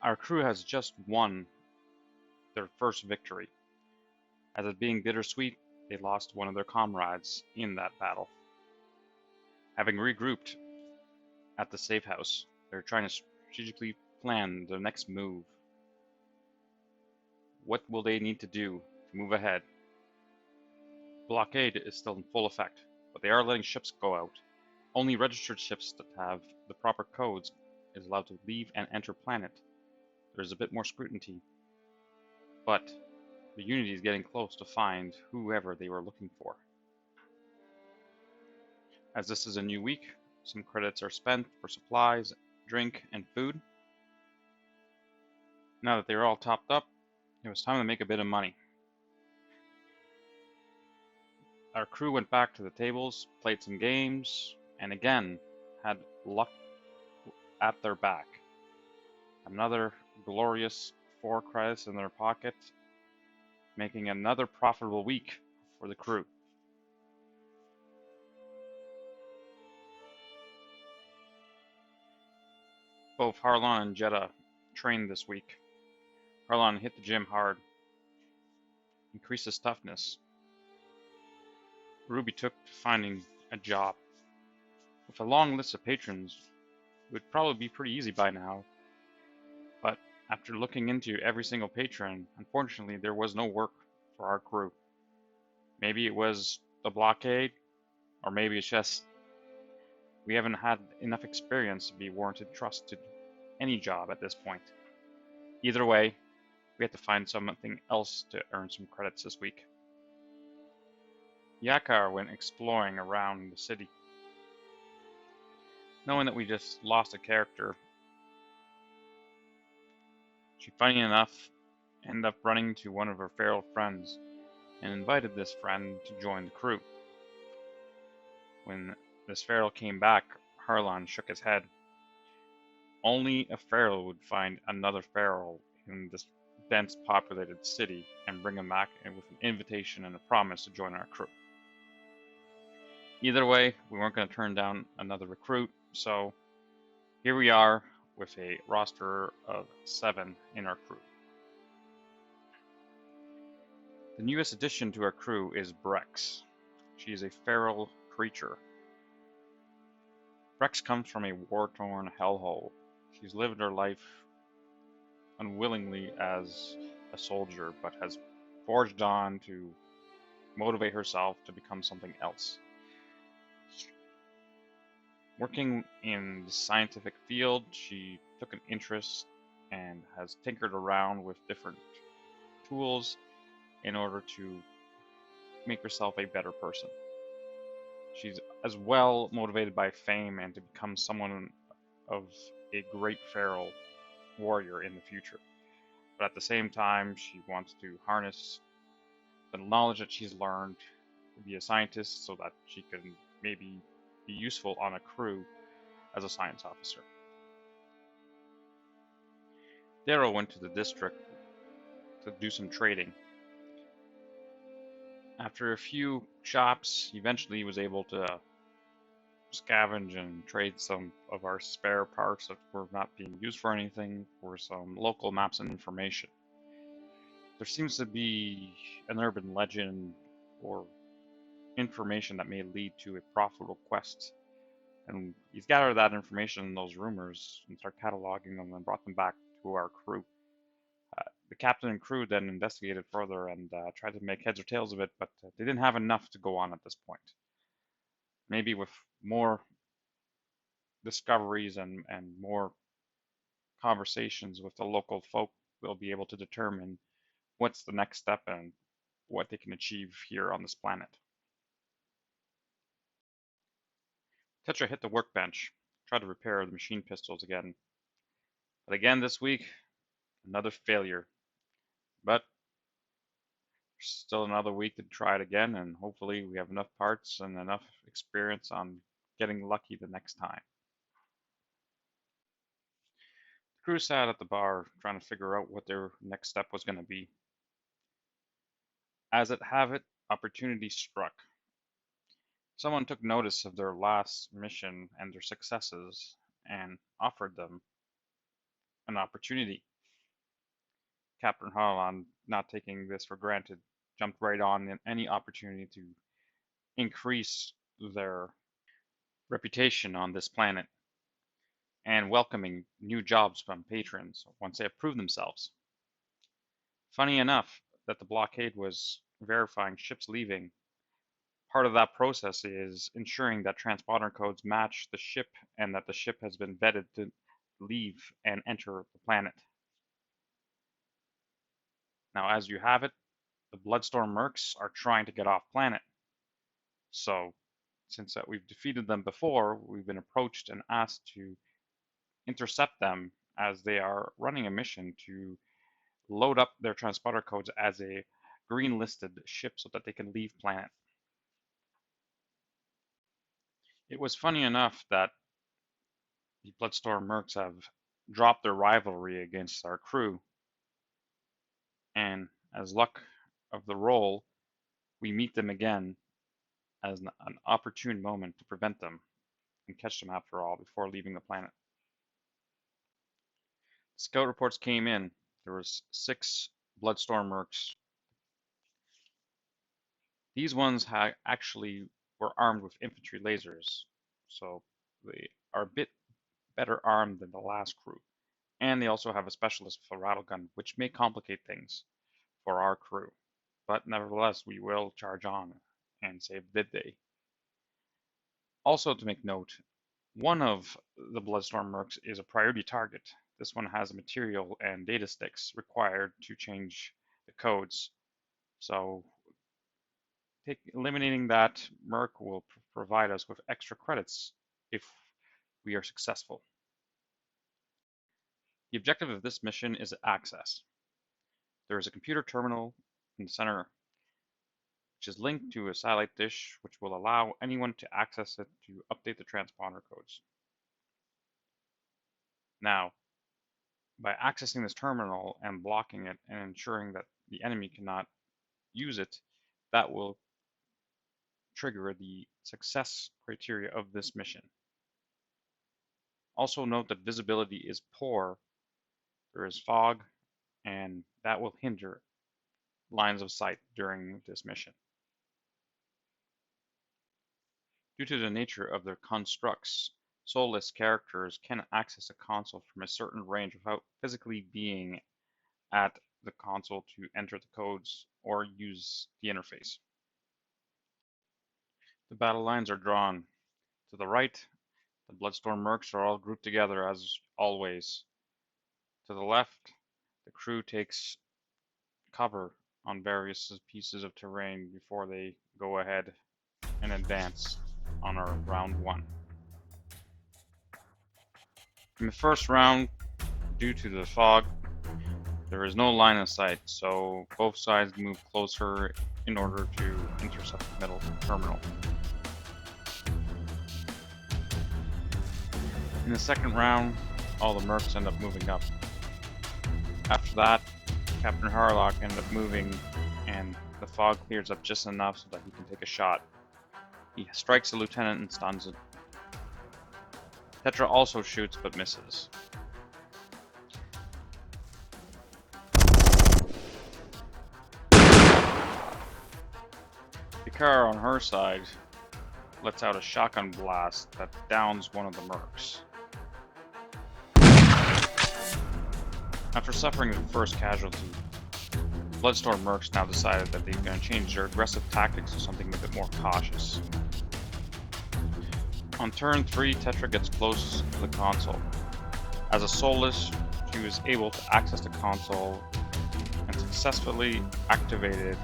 Our crew has just won their first victory. As it being bittersweet, they lost one of their comrades in that battle. Having regrouped at the safe house, they're trying to strategically plan their next move. What will they need to do to move ahead? Blockade is still in full effect, but they are letting ships go out. Only registered ships that have the proper codes is allowed to leave and enter planet. There's a bit more scrutiny, but the Unity is getting close to find whoever they were looking for. As this is a new week, some credits are spent for supplies, drink, and food. Now that they were all topped up, it was time to make a bit of money. Our crew went back to the tables, played some games, and again had luck at their back. Another glorious 4 credits in their pocket, making another profitable week for the crew. Both Harlan and Jetta trained this week. Harlan hit the gym hard, increased his toughness. Ruby took to finding a job. With a long list of patrons, it would probably be pretty easy by now, but after looking into every single patron, unfortunately there was no work for our crew. Maybe it was the blockade, or maybe it's just we haven't had enough experience to be warranted trust to do any job at this point. Either way, we had to find something else to earn some credits this week. Yakar went exploring around the city. Knowing that we just lost a character, she, funny enough, ended up running to one of her feral friends and invited this friend to join the crew. When this feral came back, Harlan shook his head. Only a feral would find another feral in this dense populated city and bring him back with an invitation and a promise to join our crew. Either way, we weren't going to turn down another recruit, so here we are with a roster of 7 in our crew. The newest addition to our crew is Brex. She is a feral creature. Brex comes from a war-torn hellhole. She's lived her life unwillingly as a soldier, but has forged on to motivate herself to become something else. Working in the scientific field, she took an interest and has tinkered around with different tools in order to make herself a better person. She's as well motivated by fame and to become someone of a great feral warrior in the future. But at the same time, she wants to harness the knowledge that she's learned to be a scientist so that she can maybe be useful on a crew as a science officer. Darrow went to the district to do some trading. After a few shops, eventually he was able to scavenge and trade some of our spare parts that were not being used for anything for some local maps and information. There seems to be an urban legend or information that may lead to a profitable quest. And he's gathered that information and those rumors and started cataloging them and brought them back to our crew. The captain and crew then investigated further and tried to make heads or tails of it, but they didn't have enough to go on at this point. Maybe with more discoveries and more conversations with the local folk, we'll be able to determine what's the next step and what they can achieve here on this planet. Tetra hit the workbench, tried to repair the machine pistols again. But again this week, another failure. But still another week to try it again, and hopefully we have enough parts and enough experience on getting lucky the next time. The crew sat at the bar trying to figure out what their next step was going to be. As it have it, opportunity struck. Someone took notice of their last mission and their successes and offered them an opportunity Captain Harlan, not taking this for granted, jumped right on in any opportunity to increase their reputation on this planet and welcoming new jobs from patrons once they have proved themselves. Funny enough that the blockade was verifying ships leaving. Part of that process is ensuring that transponder codes match the ship and that the ship has been vetted to leave and enter the planet. Now, as you have it, the Bloodstorm Mercs are trying to get off planet. So, since that we've defeated them before, we've been approached and asked to intercept them as they are running a mission to load up their transponder codes as a green listed ship so that they can leave planet. It was funny enough that the Bloodstorm Mercs have dropped their rivalry against our crew, and as luck of the roll, we meet them again as an opportune moment to prevent them and catch them after all before leaving the planet. Scout reports came in. There was 6 Bloodstorm Mercs. These ones actually were armed with infantry lasers, so they are a bit better armed than the last crew. And they also have a specialist with a rattle gun, which may complicate things for our crew. But nevertheless, we will charge on and save the day. Also to make note, one of the Bloodstorm Mercs is a priority target. This one has material and data sticks required to change the codes. So eliminating that Merc will provide us with extra credits if we are successful. The objective of this mission is access. There is a computer terminal in the center which is linked to a satellite dish which will allow anyone to access it to update the transponder codes. Now, by accessing this terminal and blocking it and ensuring that the enemy cannot use it, that will trigger the success criteria of this mission. Also note that visibility is poor. There is fog, and that will hinder lines of sight during this mission. Due to the nature of their constructs, soulless characters can access a console from a certain range without physically being at the console to enter the codes or use the interface. The battle lines are drawn. To the right, the Bloodstorm Mercs are all grouped together as always. To the left, the crew takes cover on various pieces of terrain before they go ahead and advance on our round 1. In the first round, due to the fog, there is no line of sight, so both sides move closer in order to intercept the middle terminal. In the second round, all the Mercs end up moving up. After that, Captain Harlock ends up moving, and the fog clears up just enough so that he can take a shot. He strikes the lieutenant and stuns it. Tetra also shoots but misses. Picard on her side lets out a shotgun blast that downs one of the Mercs. After suffering the first casualty, Bloodstorm Mercs now decided that they're going to change their aggressive tactics to something a bit more cautious. On turn 3, Tetra gets close to the console. As a soulless, she was able to access the console and successfully activated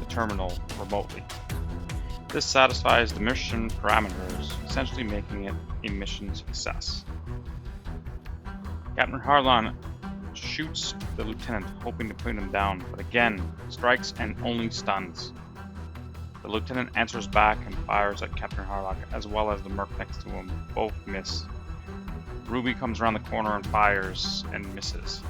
the terminal remotely. This satisfies the mission parameters, essentially making it a mission success. Captain Hardline shoots the lieutenant, hoping to put him down, but again, strikes and only stuns. The lieutenant answers back and fires at Captain Harlock, as well as the Merc next to him. Both miss. Ruby comes around the corner and fires and misses.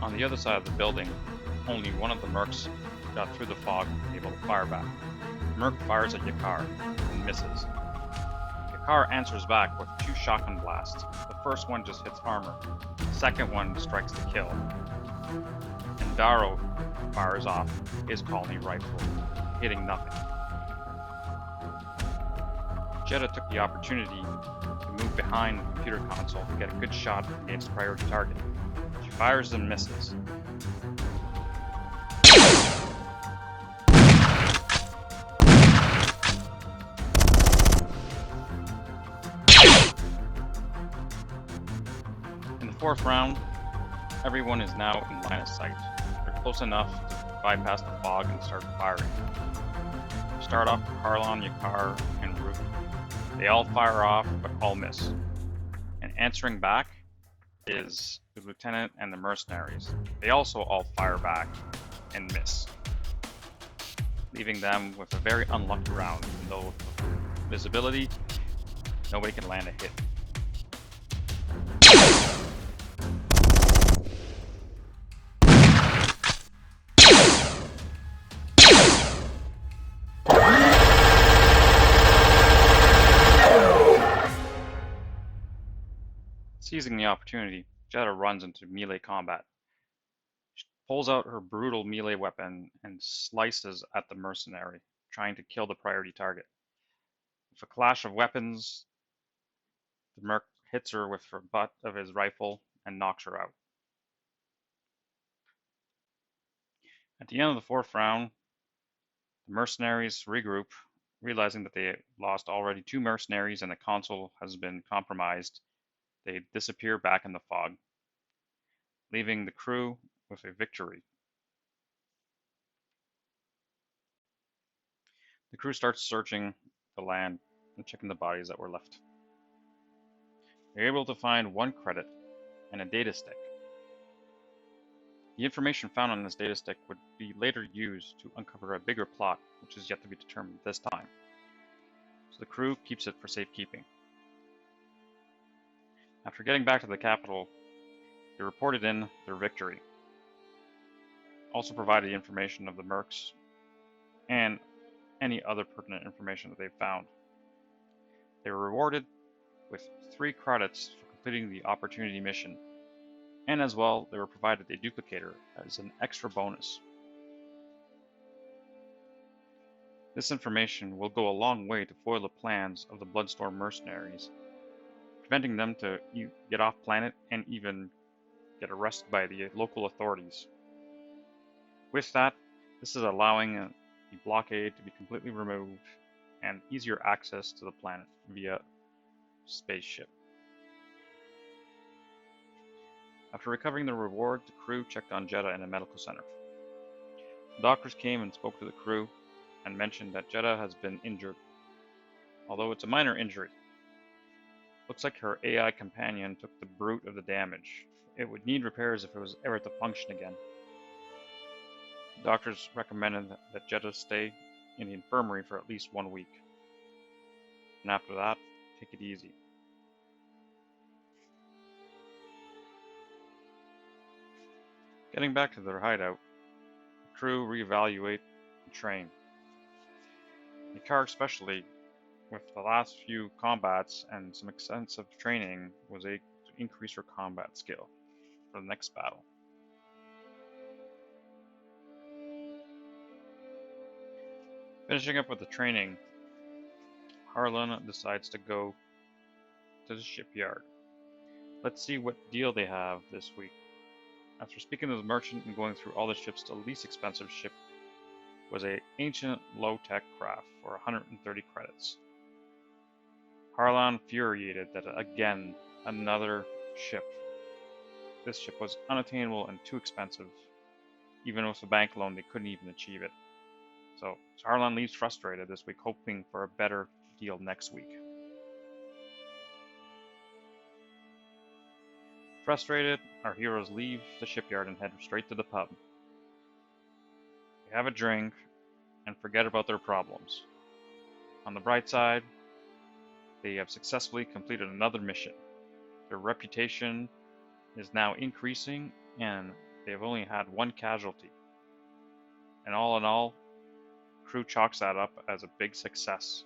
On the other side of the building, only one of the Mercs got through the fog and able to fire back. Merc fires at Yakar and misses. Yakar answers back with 2 shotgun blasts. The first one just hits armor. The second one strikes to kill. And Darrow fires off his colony rifle, hitting nothing. Jeddah took the opportunity to move behind the computer console to get a good shot against the priority target. She fires and misses. In the 4th round, everyone is now in line of sight. They're close enough to bypass the fog and start firing. Start off with Harlan, Yakar, and Root. They all fire off, but all miss. And answering back is the Lieutenant and the mercenaries. They also all fire back and miss, leaving them with a very unlucky round. Even though with visibility, nobody can land a hit. Seizing the opportunity, Jeddah runs into melee combat. She pulls out her brutal melee weapon and slices at the mercenary, trying to kill the priority target. With a clash of weapons, the merc hits her with the butt of his rifle and knocks her out. At the end of the 4th round, the mercenaries regroup, realizing that they lost already 2 mercenaries and the console has been compromised. They disappear back in the fog, leaving the crew with a victory. The crew starts searching the land and checking the bodies that were left. They're able to find 1 credit and a data stick. The information found on this data stick would be later used to uncover a bigger plot, which is yet to be determined this time. So the crew keeps it for safekeeping. After getting back to the capital, they reported in their victory. Also provided the information of the mercs and any other pertinent information that they found. They were rewarded with 3 credits for completing the opportunity mission, and as well they were provided a duplicator as an extra bonus. This information will go a long way to foil the plans of the Bloodstorm mercenaries, preventing them to get off planet and even get arrested by the local authorities. With that, this is allowing the blockade to be completely removed and easier access to the planet via spaceship. After recovering the reward, the crew checked on Jeddah in a medical center. The doctors came and spoke to the crew and mentioned that Jeddah has been injured, although it's a minor injury. Looks like her AI companion took the brunt of the damage. It would need repairs if it was ever to function again. The doctors recommended that Jeddah stay in the infirmary for at least 1 week. And after that, take it easy. Getting back to their hideout, the crew reevaluate and train. Yakar especially, with the last few combats and some extensive training, was able to increase her combat skill for the next battle. Finishing up with the training, Harlan decides to go to the shipyard. Let's see what deal they have this week. After speaking to the merchant and going through all the ships, the least expensive ship was an ancient low-tech craft for 130 credits. Harlan infuriated that again, another ship. This ship was unattainable and too expensive. Even with a bank loan, they couldn't even achieve it. So Harlan leaves frustrated this week, hoping for a better deal next week. Frustrated, our heroes leave the shipyard and head straight to the pub. They have a drink and forget about their problems. On the bright side, they have successfully completed another mission. Their reputation is now increasing and they have only had 1 casualty. And all in all, crew chalks that up as a big success.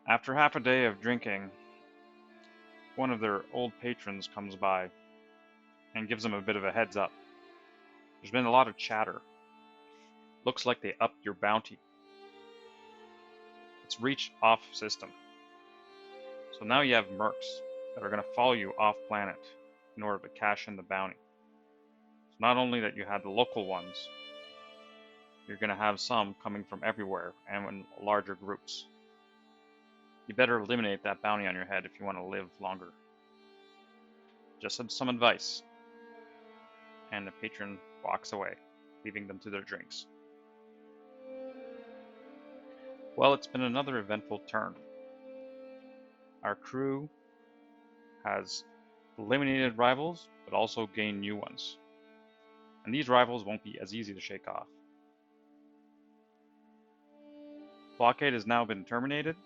After half a day of drinking, one of their old patrons comes by and gives them a bit of a heads up. There's been a lot of chatter. Looks like they upped your bounty. It's reach off system. So now you have mercs that are going to follow you off planet in order to cash in the bounty. So not only that you have the local ones, you're going to have some coming from everywhere and in larger groups. You better eliminate that bounty on your head if you want to live longer. Just some advice. And the patron walks away, leaving them to their drinks. Well, it's been another eventful turn. Our crew has eliminated rivals, but also gained new ones. And these rivals won't be as easy to shake off. Blockade has now been terminated,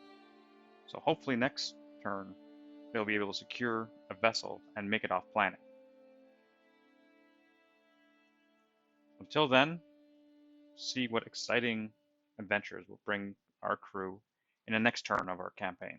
so hopefully next turn they'll be able to secure a vessel and make it off planet. Until then, see what exciting adventures will bring our crew in the next turn of our campaign.